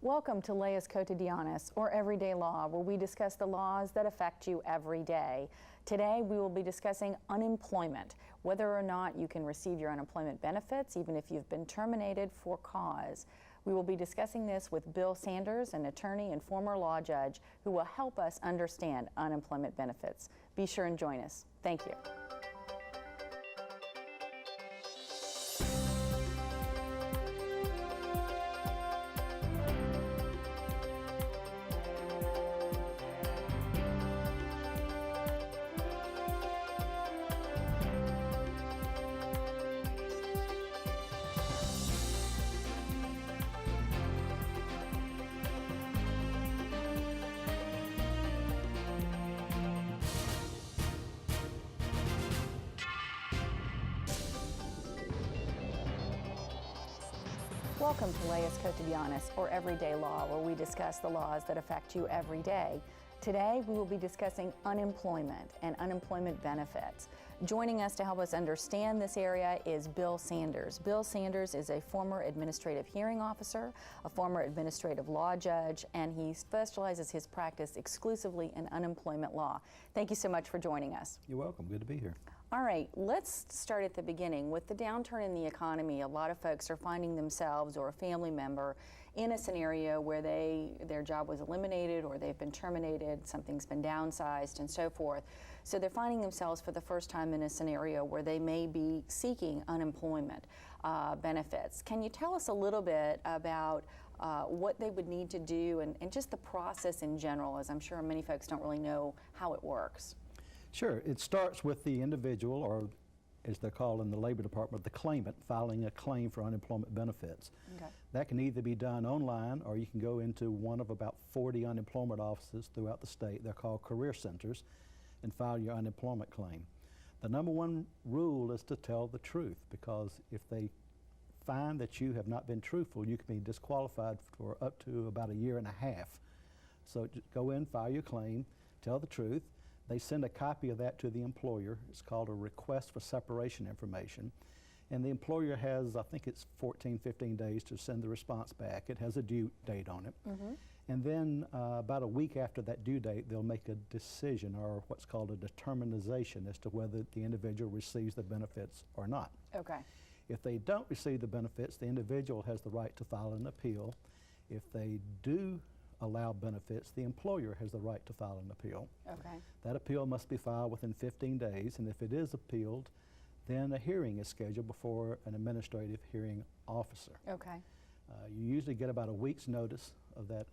Welcome to Leis Cotidianas, or Everyday Law, where we discuss the laws that affect you every day. Today, we will be discussing unemployment, whether or not you can receive your unemployment benefits, even if you've been terminated for cause. We will be discussing this with Bill Sanders, an attorney and former law judge, who will help us understand unemployment benefits. Be sure and join us. Thank you. Welcome to Leis Cotidianas, or Everyday Law, where we discuss the laws that affect you every day. Today, we will be discussing unemployment and unemployment benefits. Joining us to help us understand this area is Bill Sanders. Bill Sanders is a former administrative hearing officer, a former administrative law judge, and he specializes his practice exclusively in unemployment law. Thank you so much for joining us. You're welcome. Good to be here. All right, let's start at the beginning. With the downturn in the economy, a lot of folks are finding themselves or a family member in a scenario where their job was eliminated or they've been terminated, something's been downsized and so forth. So they're finding themselves for the first time in a scenario where they may be seeking unemployment benefits. Can you tell us a little bit about what they would need to do and just the process in general, as I'm sure many folks don't really know how it works? Sure. It starts with the individual, or as they're called in the Labor Department, the claimant, filing a claim for unemployment benefits. Okay. That can either be done online, or you can go into one of about 40 unemployment offices throughout the state. They're called career centers, and file your unemployment claim. The number one rule is to tell the truth, because if they find that you have not been truthful, you can be disqualified for up to about 1.5 years. So just go in, file your claim, tell the truth. They send a copy of that to the employer. It's called a request for separation information. And the employer has, I think it's 14, 15 days to send the response back. It has a due date on it. Mm-hmm. And then about a week after that due date, they'll make a decision, or what's called a determination, as to whether the individual receives the benefits or not. Okay. If they don't receive the benefits, the individual has the right to file an appeal. If they do allow benefits, the employer has the right to file an appeal. Okay. That appeal must be filed within 15 days, and if it is appealed, then a hearing is scheduled before an administrative hearing officer. Okay. You usually get about a week's notice of that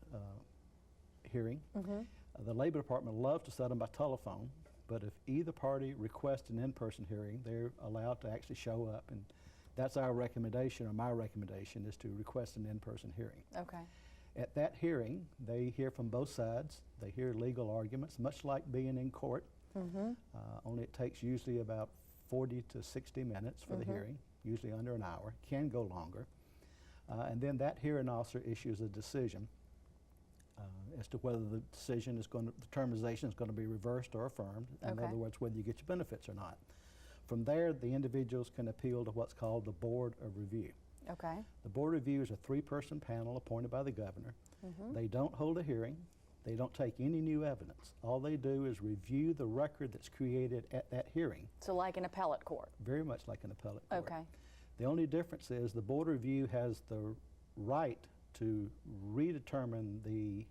hearing. Mm-hmm. The Labor Department loves to set them by telephone, but if either party requests an in-person hearing, they're allowed to actually show up, and that's our recommendation, or my recommendation, is to request an in-person hearing. Okay. At that hearing, they hear from both sides. They hear legal arguments, much like being in court. Mm-hmm. Only it takes usually about 40 to 60 minutes for the hearing, usually under an hour, can go longer. And then that hearing officer issues a decision as to whether the decision is going to, the termination is going to be reversed or affirmed. In other words, whether you get your benefits or not. From there, the individuals can appeal to what's called the Board of Review. Okay. The Board of Review is a 3-person panel appointed by the governor. Mm-hmm. They don't hold a hearing. They don't take any new evidence. All they do is review the record that's created at that hearing. So like an appellate court? Very much like an appellate court. Okay. The only difference is the Board of Review has the right to redetermine the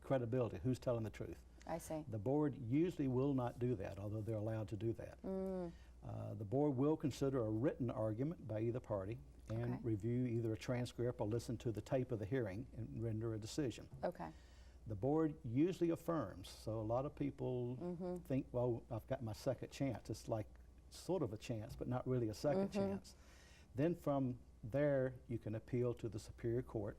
credibility, who's telling the truth. I see. The board usually will not do that, although they're allowed to do that. Mm. The board will consider a written argument by either party and review either a transcript or listen to the tape of the hearing and render a decision. Okay. The board usually affirms, so a lot of people think, well, I've got my second chance. It's like sort of a chance, but not really a second chance. Then from there, you can appeal to the Superior Court,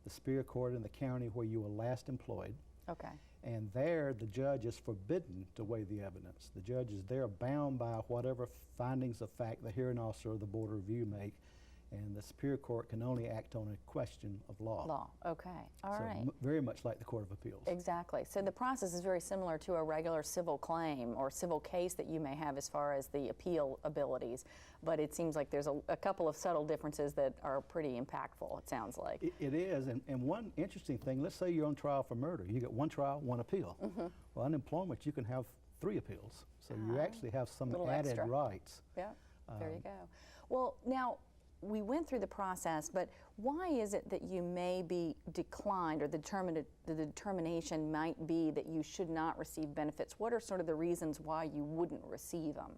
the Superior Court in the county where you were last employed. Okay. And there, the judge is forbidden to weigh the evidence. The judge is there bound by whatever findings of fact the hearing officer or the Board of Review make, and the Superior Court can only act on a question of law. Law, okay, all So right. very much like the Court of Appeals. Exactly. So the process is very similar to a regular civil claim or civil case that you may have as far as the appeal abilities, but it seems like there's a couple of subtle differences that are pretty impactful, it sounds like. It is, and one interesting thing, let's say you're on trial for murder. You get one trial, one appeal. Well, unemployment, you can have 3 appeals. So you actually have some little added extra. rights. Yeah, there you go. Well, now, we went through the process, but why is it that you may be declined, or the determination might be that you should not receive benefits? What are sort of the reasons why you wouldn't receive them?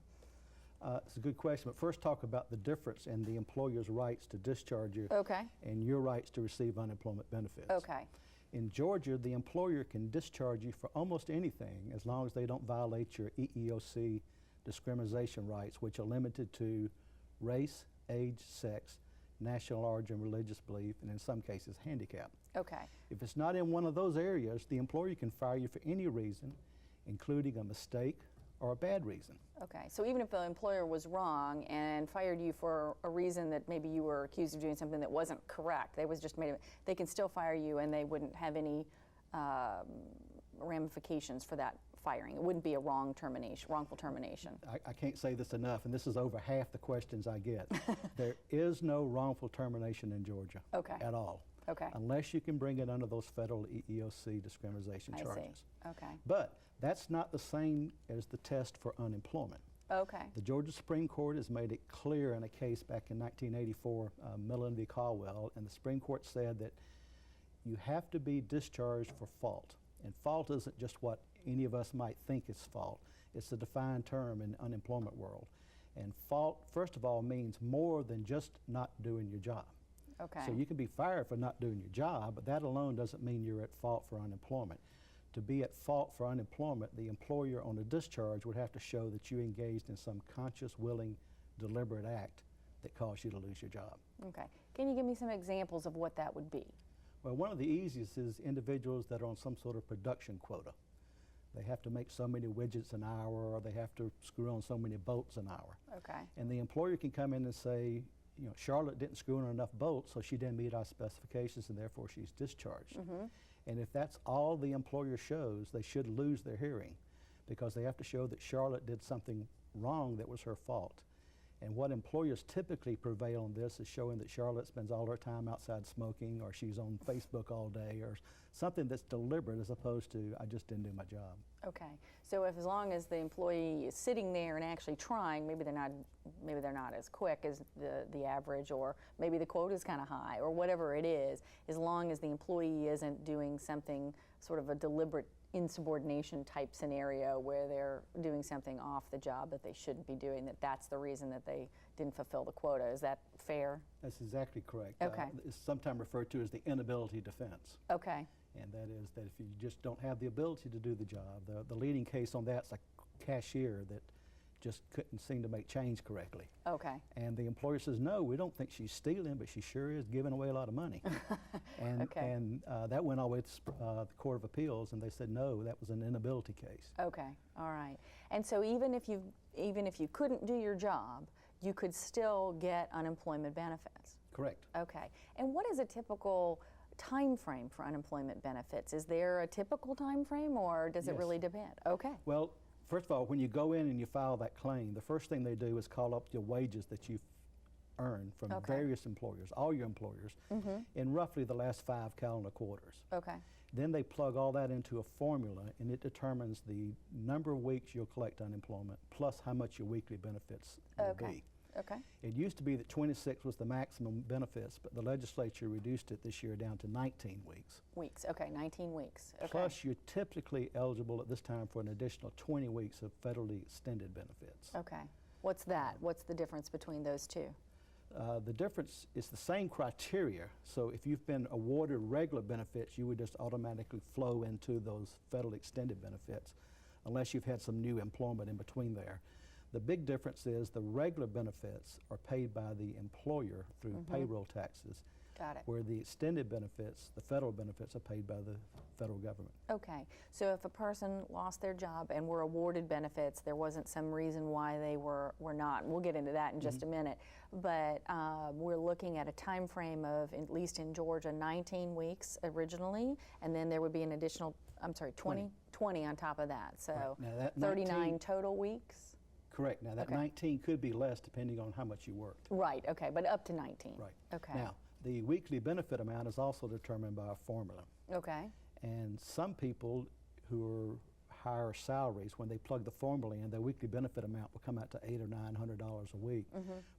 It's a good question, but first talk about the difference in the employer's rights to discharge you and your rights to receive unemployment benefits. Okay. In Georgia, the employer can discharge you for almost anything as long as they don't violate your EEOC discrimination rights, which are limited to race, age, sex, national origin, religious belief, and in some cases, handicap. Okay. If it's not in one of those areas, the employer can fire you for any reason, including a mistake or a bad reason. Okay, so even if the employer was wrong and fired you for a reason that maybe you were accused of doing something that wasn't correct, they can still fire you and they wouldn't have any ramifications for that firing. It wouldn't be a wrongful termination. I can't say this enough, and this is over half the questions I get. There is no wrongful termination in Georgia at all. Okay. Unless you can bring it under those federal EEOC discrimination charges. I see. Okay. But that's not the same as the test for unemployment. Okay. The Georgia Supreme Court has made it clear in a case back in 1984, Millen v. Caldwell, and the Supreme Court said that you have to be discharged for fault. And fault isn't just what any of us might think is fault. It's a defined term in the unemployment world. And fault, first of all, means more than just not doing your job. Okay. So you can be fired for not doing your job, but that alone doesn't mean you're at fault for unemployment. To be at fault for unemployment, the employer on a discharge would have to show that you engaged in some conscious, willing, deliberate act that caused you to lose your job. Okay. Can you give me some examples of what that would be? Well, one of the easiest is individuals that are on some sort of production quota. They have to make so many widgets an hour, or they have to screw on so many bolts an hour. Okay. And the employer can come in and say, you know, Charlotte didn't screw in enough bolts, so she didn't meet our specifications, and therefore she's discharged. And if that's all the employer shows, they should lose their hearing, because they have to show that Charlotte did something wrong that was her fault. And what employers typically prevail on this is showing that Charlotte spends all her time outside smoking, or she's on Facebook all day, or something that's deliberate as opposed to, I just didn't do my job. Okay. So as long as the employee is sitting there and actually trying, maybe they're not as quick as the average, or maybe the quota is kind of high, or whatever it is, as long as the employee isn't doing something sort of a deliberate insubordination type scenario where they're doing something off the job that they shouldn't be doing, that's the reason that they didn't fulfill the quota. Is that fair? That's exactly correct. Okay. It's sometimes referred to as the inability defense. Okay. And that is that if you just don't have the ability to do the job, the leading case on that's a cashier that just couldn't seem to make change correctly. Okay. And the employer says, no, we don't think she's stealing, but she sure is giving away a lot of money. And that went all the way to the Court of Appeals, and they said, no, that was an inability case. Okay, all right. And so even if you couldn't do your job, you could still get unemployment benefits? Correct. Okay. And what is a typical time frame for unemployment benefits? Is there a typical time frame, or does it really depend? Okay. Well, first of all, when you go in and you file that claim, the first thing they do is call up your wages that you've earned from various employers, all your employers, in roughly the last 5 calendar quarters. Okay. Then they plug all that into a formula, and it determines the number of weeks you'll collect unemployment plus how much your weekly benefits will be. Okay. It used to be that 26 was the maximum benefits, but the legislature reduced it this year down to 19 weeks. Weeks, okay, 19 weeks. Okay. Plus, you're typically eligible at this time for an additional 20 weeks of federally extended benefits. Okay. What's that? What's the difference between those two? The difference is the same criteria. So if you've been awarded regular benefits, you would just automatically flow into those federal extended benefits unless you've had some new employment in between there. The big difference is the regular benefits are paid by the employer through payroll taxes, Got it. where the extended benefits, the federal benefits, are paid by the federal government. Okay, so if a person lost their job and were awarded benefits, there wasn't some reason why they were not, and we'll get into that in just a minute, but we're looking at a time frame of, at least in Georgia, 19 weeks originally, and then there would be an additional, 20 on top of that, so Right. Now that 39 19 total weeks? Correct. Now that Okay. 19 could be less depending on how much you worked. Right, okay, but up to 19? Right. Okay. Now, the weekly benefit amount is also determined by a formula. Okay. And some people who are higher salaries, when they plug the formula in, their weekly benefit amount will come out to $800 or $900 a week.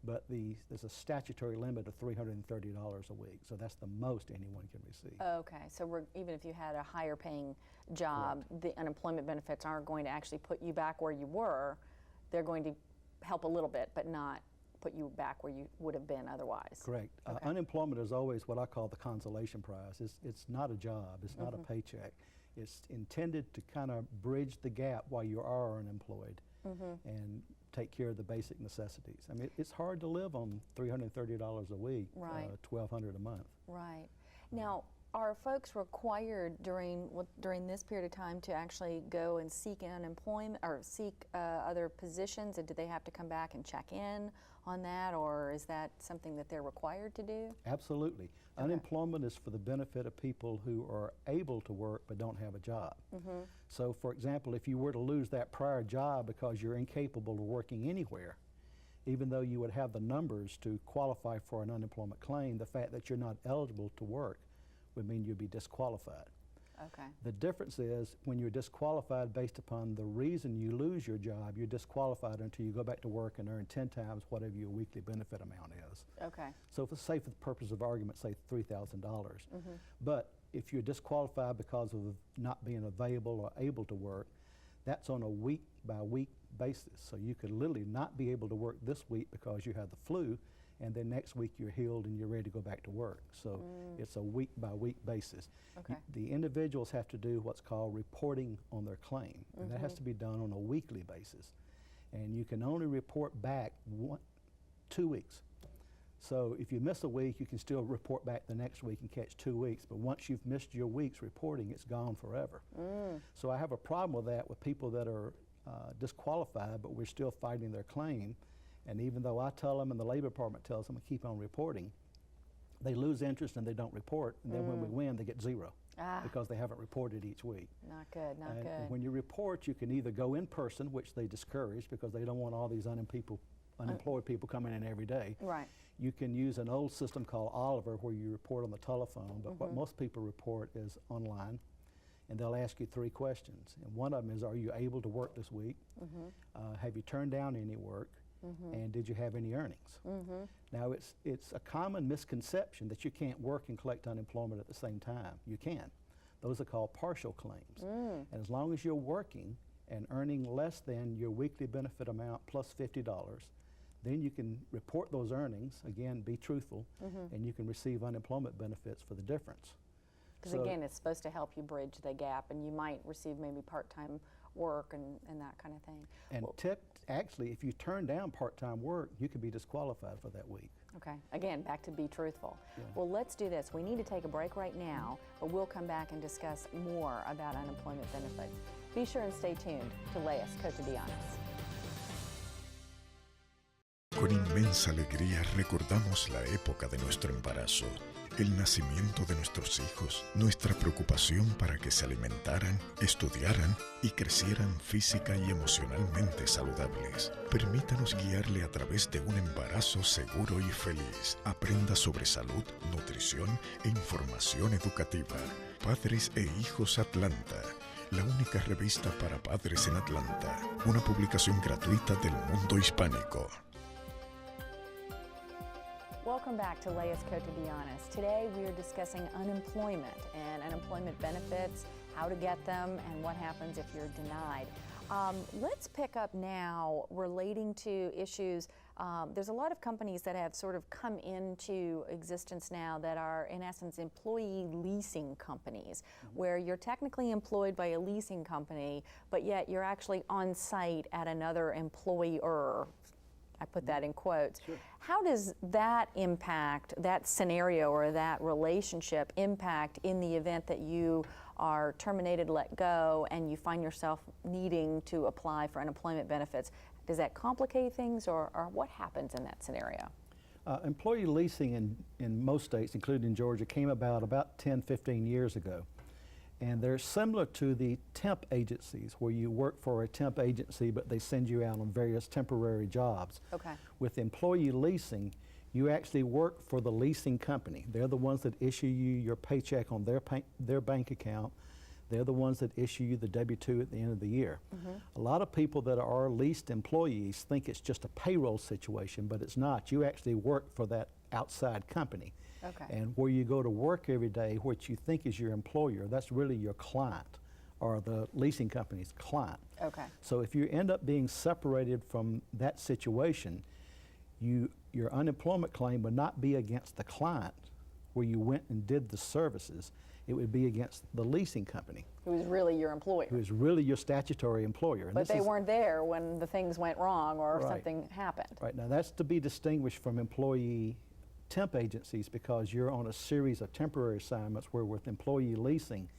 But there's a statutory limit of $330 a week, so that's the most anyone can receive. Okay, so even if you had a higher paying job, the unemployment benefits aren't going to actually put you back where you were. They're going to help a little bit, but not put you back where you would have been otherwise. Correct. Okay. Unemployment is always what I call the consolation prize. It's not a job, it's not a paycheck. It's intended to kind of bridge the gap while you are unemployed and take care of the basic necessities. I mean, it's hard to live on $330 a week, Right. $1,200 a month. Right. Now, are folks required during this period of time to actually go and seek unemployment or seek other positions, and do they have to come back and check in on that, or is that something that they're required to do? Absolutely. Unemployment is for the benefit of people who are able to work but don't have a job. So, for example, if you were to lose that prior job because you're incapable of working anywhere, even though you would have the numbers to qualify for an unemployment claim, the fact that you're not eligible to work would mean you'd be disqualified. Okay. The difference is when you're disqualified based upon the reason you lose your job, you're disqualified until you go back to work and earn 10 times whatever your weekly benefit amount is. Okay. So say for the purpose of argument, say $3,000. But if you're disqualified because of not being available or able to work, that's on a week by week basis. So you could literally not be able to work this week because you have the flu, and then next week you're healed and you're ready to go back to work. So it's a week by week basis. Okay. The individuals have to do what's called reporting on their claim, and that has to be done on a weekly basis. And you can only report back 2 weeks. So if you miss a week, you can still report back the next week and catch 2 weeks, but once you've missed your week's reporting, it's gone forever. So I have a problem with that with people that are disqualified, but we're still fighting their claim. And even though I tell them and the Labor Department tells them to keep on reporting, they lose interest and they don't report. And then when we win, they get zero because they haven't reported each week. Not good, not good. And when you report, you can either go in person, which they discourage because they don't want all these unemployed people coming in every day. Right. You can use an old system called Oliver where you report on the telephone, but what most people report is online. And they'll ask you 3 questions. And one of them is, are you able to work this week? Have you turned down any work? And did you have any earnings? Now, it's a common misconception that you can't work and collect unemployment at the same time. You can. Those are called partial claims. And as long as you're working and earning less than your weekly benefit amount plus $50, then you can report those earnings, again, be truthful, and you can receive unemployment benefits for the difference. Because again, it's supposed to help you bridge the gap, and you might receive maybe part-time work and that kind of thing. And actually, if you turn down part-time work, you could be disqualified for that week. Okay, again, back to be truthful. Yeah. Well, let's do this. We need to take a break right now, but we'll come back and discuss more about unemployment benefit. Be sure and stay tuned to Leas Cotidianas. Con inmensa alegría recordamos la época de nuestro embarazo, el nacimiento de nuestros hijos, nuestra preocupación para que se alimentaran, estudiaran y crecieran física y emocionalmente saludables. Permítanos guiarle a través de un embarazo seguro y feliz. Aprenda sobre salud, nutrición e información educativa. Padres e Hijos Atlanta, la única revista para padres en Atlanta. Una publicación gratuita del mundo hispánico. Welcome back to Leas Cotidianas. Today we are discussing unemployment and unemployment benefits, how to get them, and what happens if you're denied. Let's pick up now relating to issues. There's a lot of companies that have sort of come into existence now that are, in essence, employee leasing companies, where you're technically employed by a leasing company, but yet you're actually on site at another employer. I put that in quotes. Sure. How does that impact, that scenario or that relationship impact in the event that you are terminated, let go, and you find yourself needing to apply for unemployment benefits? Does that complicate things, or what happens in that scenario? Employee leasing in most states, including Georgia, came about 10, 15 years ago. And they're similar to the temp agencies, where you work for a temp agency, but they send you out on various temporary jobs. Okay. With employee leasing, you actually work for the leasing company. They're the ones that issue you your paycheck on their bank account. They're the ones that issue you the W-2 at the end of the year. A lot of people that are leased employees think it's just a payroll situation, but it's not. You actually work for that outside company. Okay. And where you go to work every day, what you think is your employer, that's really your client, or the leasing company's client. Okay. So if you end up being separated from that situation, your unemployment claim would not be against the client where you went and did the services. It would be against the leasing company, Who's really your employer. who is really your statutory employer. And But this they is- weren't there when the things went wrong or Right. something happened. Right, now that's to be distinguished from employee temp agencies, because you're on a series of temporary assignments, where with employee leasing,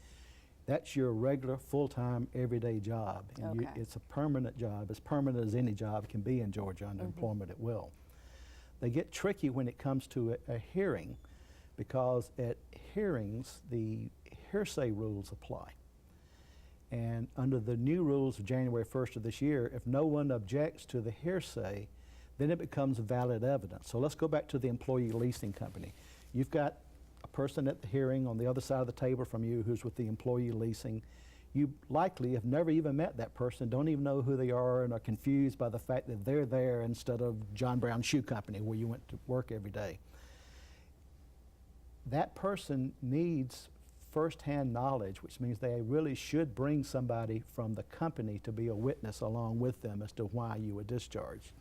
that's your regular, full-time, everyday job. And Okay. it's a permanent job, as permanent as any job can be in Georgia under employment at will. They get tricky when it comes to a hearing, because at hearings, the hearsay rules apply. And under the new rules of January 1st of this year, if no one objects to the hearsay, then it becomes valid evidence. So let's go back to the employee leasing company. You've got a person at the hearing on the other side of the table from you who's with the employee leasing. You likely have never even met that person, don't even know who they are, and are confused by the fact that they're there instead of John Brown Shoe Company, where you went to work every day. That person needs first-hand knowledge, which means they really should bring somebody from the company to be a witness along with them as to why you were discharged.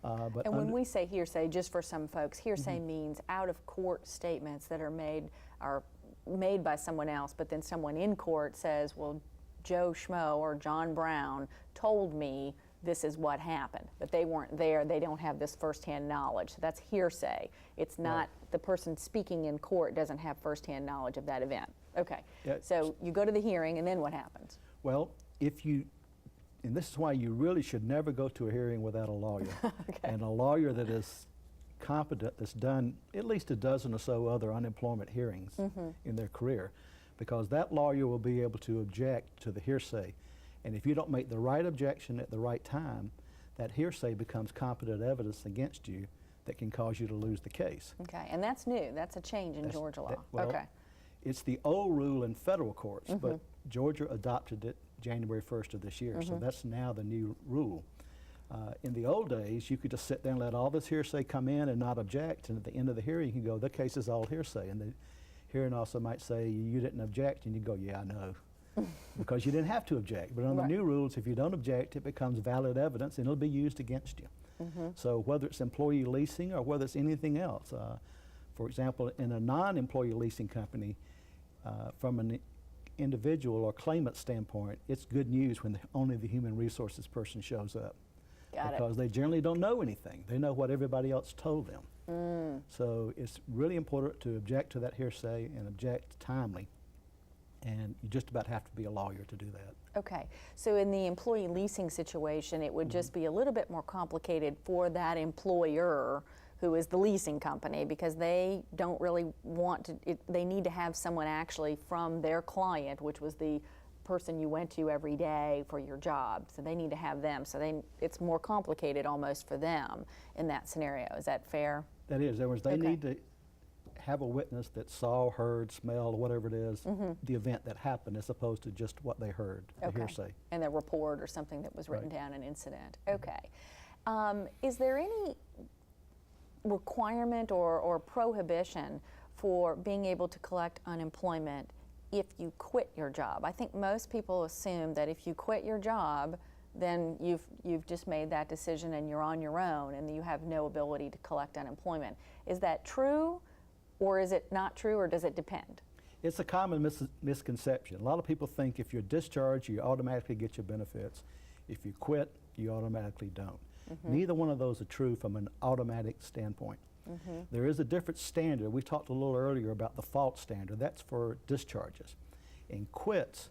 But And when we say hearsay, just for some folks, hearsay means out-of-court statements that are made by someone else, but then someone in court says, well, Joe Schmo or John Brown told me this is what happened, but they weren't there, they don't have this firsthand knowledge. So that's hearsay. It's not the person speaking in court doesn't have firsthand knowledge of that event. Okay, Yeah. so you go to the hearing, and then what happens? Well, and this is why you really should never go to a hearing without a lawyer. And a lawyer that is competent, that's done at least a dozen or so other unemployment hearings in their career, because that lawyer will be able to object to the hearsay. And if you don't make the right objection at the right time, that hearsay becomes competent evidence against you that can cause you to lose the case. Okay, and that's new. That's a change in Georgia law. Well, okay. It's the old rule in federal courts, but Georgia adopted it January 1st of this year, so that's now the new rule. In the old days, you could just sit there and let all this hearsay come in and not object, and at the end of the hearing, you can go, the case is all hearsay. And the hearing officer might say, you didn't object, and you go, yeah, I know. Because you didn't have to object. But on the new rules, if you don't object, it becomes valid evidence, and it'll be used against you. So whether it's employee leasing or whether it's anything else, for example, in a non-employee leasing company, from an individual or claimant standpoint, it's good news when only the human resources person shows up. Because they generally don't know anything. They know what everybody else told them. So it's really important to object to that hearsay and object timely. And you just about have to be a lawyer to do that. Okay, so in the employee leasing situation, it would just be a little bit more complicated for that employer who is the leasing company, because they don't really want to, they need to have someone actually from their client, which was the person you went to every day for your job. So they need to have them. So it's more complicated almost for them in that scenario. Is that fair? That is. In other words, they need to have a witness that saw, heard, smelled, whatever it is, the event that happened, as opposed to just what they heard, the hearsay. And a report or something that was written down, an incident. Okay. Is there any requirement or prohibition for being able to collect unemployment if you quit your job? I think most people assume that if you quit your job, then you've just made that decision and you're on your own and you have no ability to collect unemployment. Is that true, or is it not true, or does it depend? It's a common misconception. A lot of people think if you're discharged, you automatically get your benefits. If you quit, you automatically don't. Neither one of those are true from an automatic standpoint. There is a different standard. We talked a little earlier about the fault standard. That's for discharges. In quits,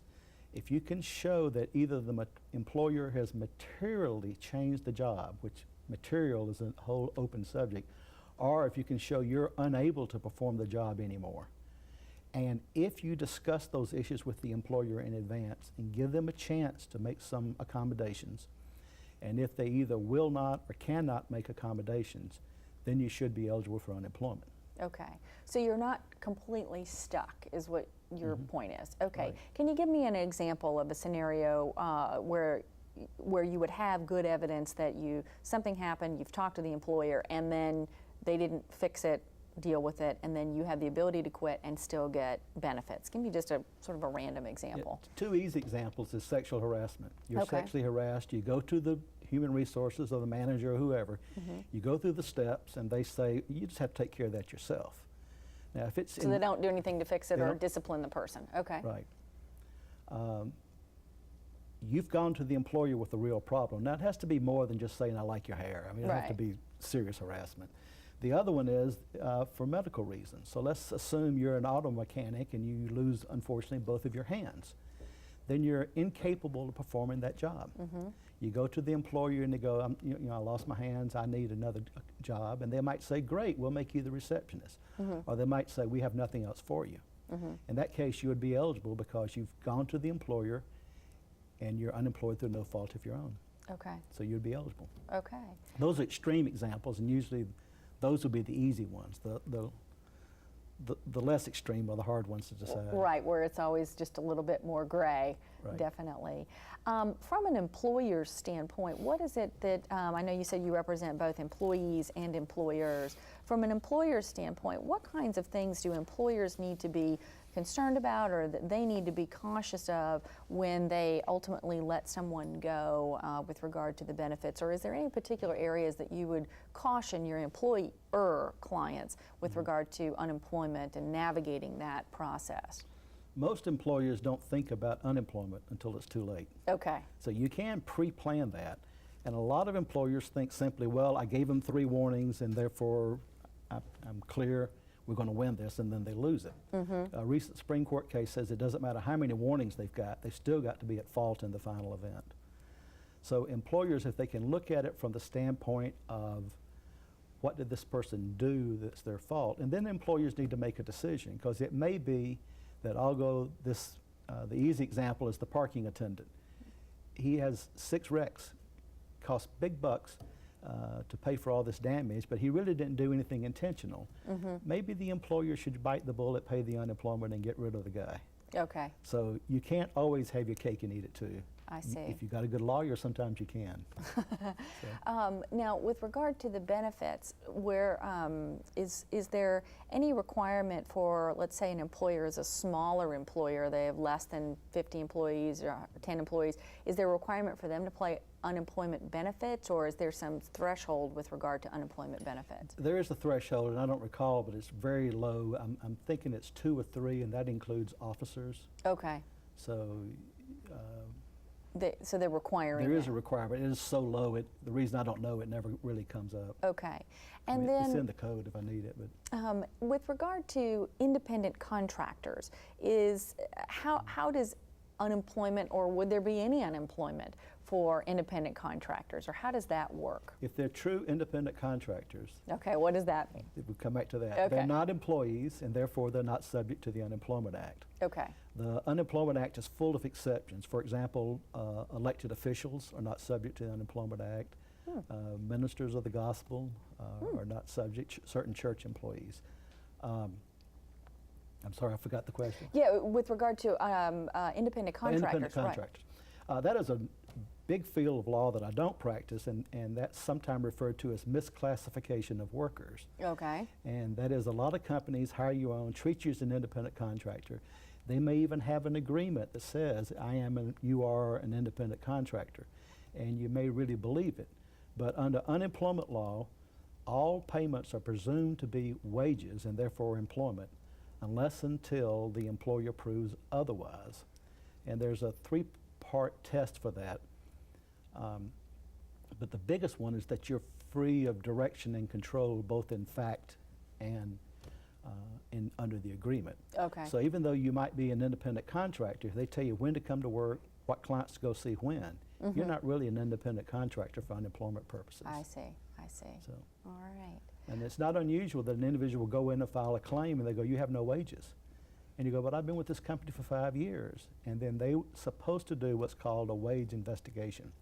if you can show that either the employer has materially changed the job, which material is a whole open subject, or if you can show you're unable to perform the job anymore. And if you discuss those issues with the employer in advance and give them a chance to make some accommodations, and if they either will not or cannot make accommodations, then you should be eligible for unemployment. Okay, so you're not completely stuck, is what your point is. Okay, Right. Can you give me an example of a scenario where you would have good evidence that something happened, you've talked to the employer, and then they didn't fix it, deal with it, and then you have the ability to quit and still get benefits? Give me just a sort of a random example. Yeah, two easy examples is sexual harassment. You're Okay. sexually harassed, you go to the human resources or the manager or whoever, you go through the steps and they say, you just have to take care of that yourself. Now if it's So they don't do anything to fix it They or don't. discipline the person. Okay. Right. You've gone to the employer with a real problem. Now it has to be more than just saying, I like your hair. I mean, it has to Right. be serious harassment. The other one is for medical reasons. So let's assume you're an auto mechanic and you lose, unfortunately, both of your hands. Then you're incapable of performing that job. You go to the employer and they go, I lost my hands, I need another job. And they might say, great, we'll make you the receptionist. Or they might say, we have nothing else for you. In that case, you would be eligible because you've gone to the employer and you're unemployed through no fault of your own. Okay. So you'd be eligible. Okay. Those are extreme examples, and usually those would be the easy ones. The less extreme are the hard ones to decide. Right, where it's always just a little bit more gray, Right. definitely. From an employer's standpoint, what is it that, I know you said you represent both employees and employers. From an employer's standpoint, what kinds of things do employers need to be concerned about or that they need to be cautious of when they ultimately let someone go with regard to the benefits? Or is there any particular areas that you would caution your employer clients with regard to unemployment and navigating that process? Most employers don't think about unemployment until it's too late. Okay. So you can pre-plan that. And a lot of employers think simply, well, I gave them 3 warnings and therefore I'm clear, we're going to win this, and then they lose it. A recent Supreme Court case says it doesn't matter how many warnings they've got, they've still got to be at fault in the final event. So employers, if they can look at it from the standpoint of what did this person do that's their fault, and then employers need to make a decision, because it may be that the easy example is the parking attendant. He has 6 wrecks, cost big bucks to pay for all this damage, but he really didn't do anything intentional. Maybe the employer should bite the bullet, pay the unemployment, and get rid of the guy. Okay. So you can't always have your cake and eat it too. I see. If you've got a good lawyer, sometimes you can. Now, with regard to the benefits, where is there any requirement for, let's say, an employer is a smaller employer, they have less than 50 employees or 10 employees, is there a requirement for them to pay unemployment benefits, or is there some threshold with regard to unemployment benefits? There is a threshold, and I don't recall, but it's very low. I'm thinking it's 2 or 3, and that includes officers. Okay. So So they're requiring there is that. a requirement. It is so low, the reason I don't know, it never really comes up. Okay. I And mean, it's in then the code if I need it, but with regard to independent contractors, how does unemployment, or would there be any unemployment for independent contractors, or how does that work? if they're true independent contractors, Okay, what does that mean? we'll come back to that. Okay. They're not employees, and therefore they're not subject to the Unemployment Act. Okay. The Unemployment Act is full of exceptions. For example, elected officials are not subject to the Unemployment Act. Ministers of the gospel are not subject, certain church employees. I'm sorry, I forgot the question. Yeah, with regard to independent contractors. Independent contractors. That is a big field of law that I don't practice, and that's sometimes referred to as misclassification of workers. Right. Okay. And that is a lot of companies hire you on, treat you as an independent contractor. They may even have an agreement that says, you are an independent contractor, and you may really believe it. But under unemployment law, all payments are presumed to be wages and therefore employment, unless until the employer proves otherwise. And there's a three-part test for that. But the biggest one is that you're free of direction and control, both in fact and under the agreement. Okay. So even though you might be an independent contractor, if they tell you when to come to work, what clients to go see when, you're not really an independent contractor for unemployment purposes. I see, I see. So, All right. and it's not unusual that an individual will go in and file a claim and they go, you have no wages. And you go, but I've been with this company for 5 years. And then they're supposed to do what's called a wage investigation.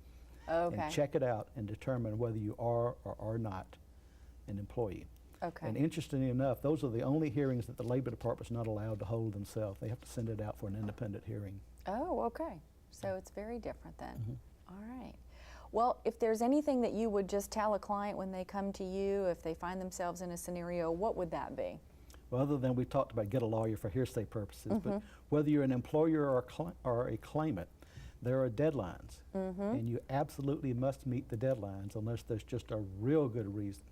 Okay. And check it out and determine whether you are or are not an employee. Okay. And interestingly enough, those are the only hearings that the Labor Department's not allowed to hold themselves. They have to send it out for an independent hearing. Oh, okay. So it's very different then. All right. Well, if there's anything that you would just tell a client when they come to you, if they find themselves in a scenario, what would that be? Well, other than we talked about get a lawyer for hearsay purposes, but whether you're an employer or a claimant, there are deadlines, and you absolutely must meet the deadlines unless there's just a real good reason.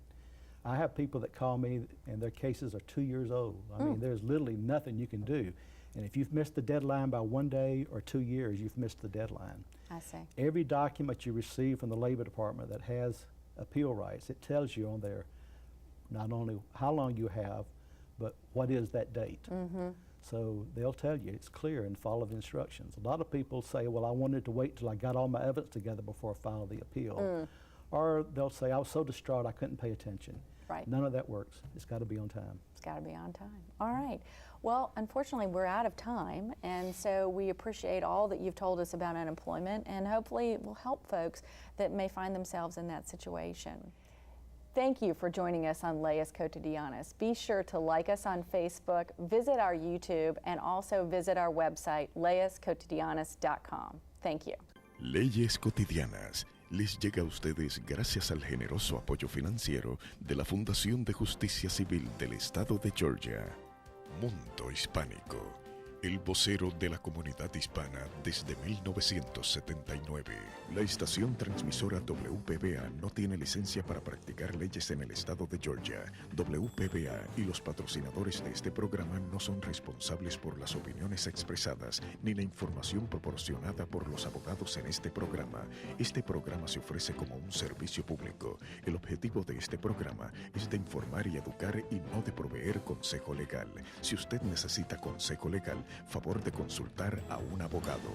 I have people that call me and their cases are 2 years old. I mean, there's literally nothing you can do. And if you've missed the deadline by 1 day or 2 years, you've missed the deadline. I see. Every document you receive from the Labor Department that has appeal rights, it tells you on there not only how long you have, but what is that date. So they'll tell you, it's clear, and follow the instructions. A lot of people say, well, I wanted to wait till I got all my evidence together before I filed the appeal. Or they'll say, I was so distraught I couldn't pay attention. Right. None of that works. It's got to be on time. It's got to be on time. All right. Well, unfortunately, we're out of time, and so we appreciate all that you've told us about unemployment, and hopefully it will help folks that may find themselves in that situation. Thank you for joining us on Leyes Cotidianas. Be sure to like us on Facebook, visit our YouTube, and also visit our website, leyescotidianas.com. Thank you. Leyes Cotidianas les llega a ustedes gracias al generoso apoyo financiero de la Fundación de Justicia Civil del Estado de Georgia. Mundo Hispánico, el vocero de la comunidad hispana desde 1979. La estación transmisora WPBA no tiene licencia para practicar leyes en el estado de Georgia. WPBA y los patrocinadores de este programa no son responsables por las opiniones expresadas ni la información proporcionada por los abogados en este programa. Este programa se ofrece como un servicio público. El objetivo de este programa es de informar y educar y no de proveer consejo legal. Si usted necesita consejo legal, favor de consultar a un abogado.